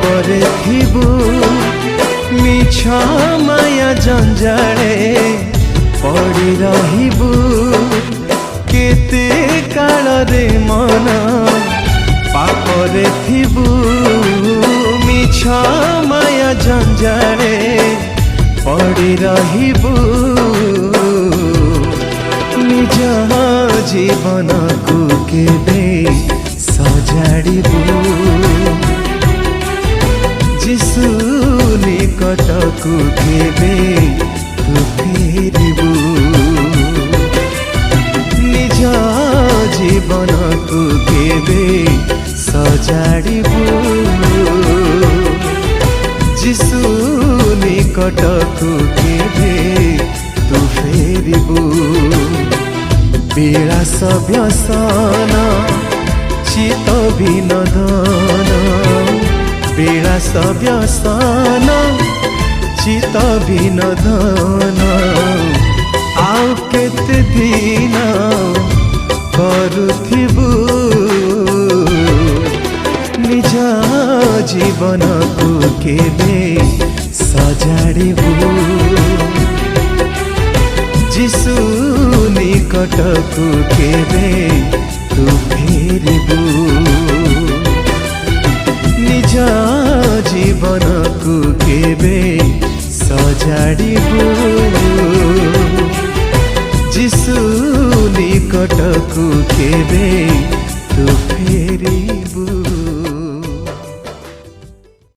पापरे थिबु मिछ माया जंजाले पड़ी रहिबु केते काल रे मन पापरे थिबु मिछ माया जंजाले पड़ी रहिबु निज जीवन को केबे सजाड़िबु जिसु निकट को केबे तू फेरिबु निज जीवन को केबे सजाड़िबु जिसु निकट को केबे तू फेरिबु विलास व्यसन चित विनोदन विलास व्यसन चित विनोदन आउ केते दिन करुथिबु निज जीवन को केबे सजाड़िबु जिसु निकट को केबे तू फेरिबु निज जीवन को केबे सजाड़िबु जिसु निकट को केबे